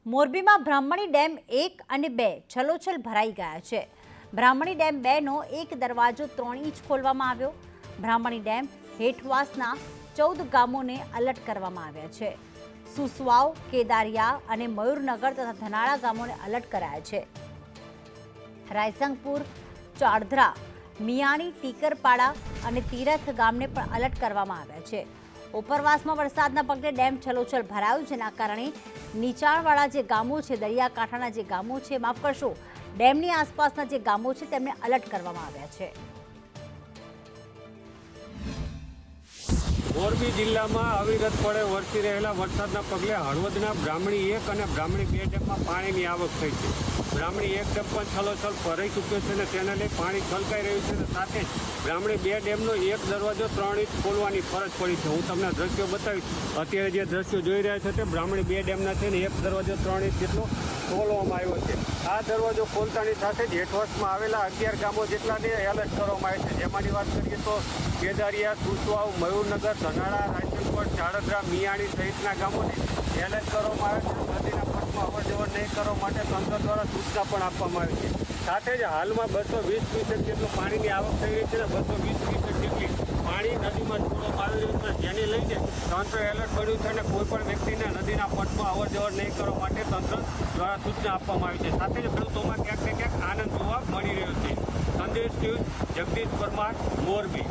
મોરબીમાં બ્રાહ્મણી ડેમ 1 અને 2 છલોછલ ભરાઈ ગયા છે। બ્રાહ્મણી ડેમ 2નો એક દરવાજો 3 ઇંચ ખોલવામાં આવ્યો। બ્રાહ્મણી ડેમ હેઠવાસના 14 ગામોને એલર્ટ કરવામાં આવ્યા છે। સુસવાવ, કેદારિયા અને મયુરનગર તથા ધનાળા ગામોને એલર્ટ કરાયા છે। રાયસંગપુર, ચાડધરા, મિયાણી, ટીકરપાડા અને તીરથ ગામને પણ એલર્ટ કરવામાં આવ્યા છે। ઉપરવાસમાં વરસાદના પગલે ડેમ છલોછલ ભરાયો, જેના કારણે નીચાણવાળા જે ગામો છે, દરિયાકાંઠાના જે ગામો છે, માફ કરશો, ડેમની આસપાસના જે ગામો છે તેમને એલર્ટ કરવામાં આવ્યા છે। મોરબી જિલ્લામાં અવિરતપણે વરસી રહેલા વરસાદના પગલે હળવદના બ્રાહ્મણી 1 અને બ્રાહ્મણી 2 ડેમમાં પાણીની આવક થઈ છે। બ્રાહ્મણી 1 ડેમ પણ છલોછલ ભરાઈ ચૂક્યો છે અને તેને લઈ પાણી છલકાઈ રહ્યું છે અને સાથે જ બ્રાહ્મણી 2 ડેમનો એક દરવાજો 3 ઇંચ ખોલવાની ફરજ પડી છે। હું તમને દ્રશ્યો બતાવીશ। અત્યારે જે દ્રશ્યો જોઈ રહ્યા છો તે બ્રાહ્મણી 2 ડેમના છે ને એક દરવાજો 3 ઇંચ જેટલો ખોલવામાં આવ્યો છે। આ દરવાજો ખોલતાની સાથે જ હેઠવાસમાં આવેલા 11 ગામો જેટલાને એલર્ટ કરવામાં આવે છે। જેમાંની વાત કરીએ તો કેદારિયા, સુસવાવ, મયુરનગર, ધનાળા, રાયસંગપુર, ચાડધરા, મિયાણી સહિતના ગામોને એલર્ટ કરવામાં આવે છે। નદીના પટમાં અવરજવર નહીં કરવા માટે તંત્ર દ્વારા સૂચના પણ આપવામાં આવી છે। સાથે જ હાલમાં 220 ક્યુસેક જેટલું પાણીની આવક થઈ રહી છે અને 220 ક્યુસેક જેટલી પાણી નદીમાં છોડવામાં આવી રહ્યું છે, જેને લઈને તંત્ર એલર્ટ કર્યું છે અને કોઈ પણ વ્યક્તિને નદીના પટમાં અવરજવર નહીં કરવા માટે તંત્ર દ્વારા સૂચના આપવામાં આવી છે। સાથે જ ખેડૂતોમાં ક્યાંક ને ક્યાંક આનંદ જોવા મળી રહ્યો છે। સંદેશ ન્યૂઝ, જગદીશ પરમાર, મોરબી।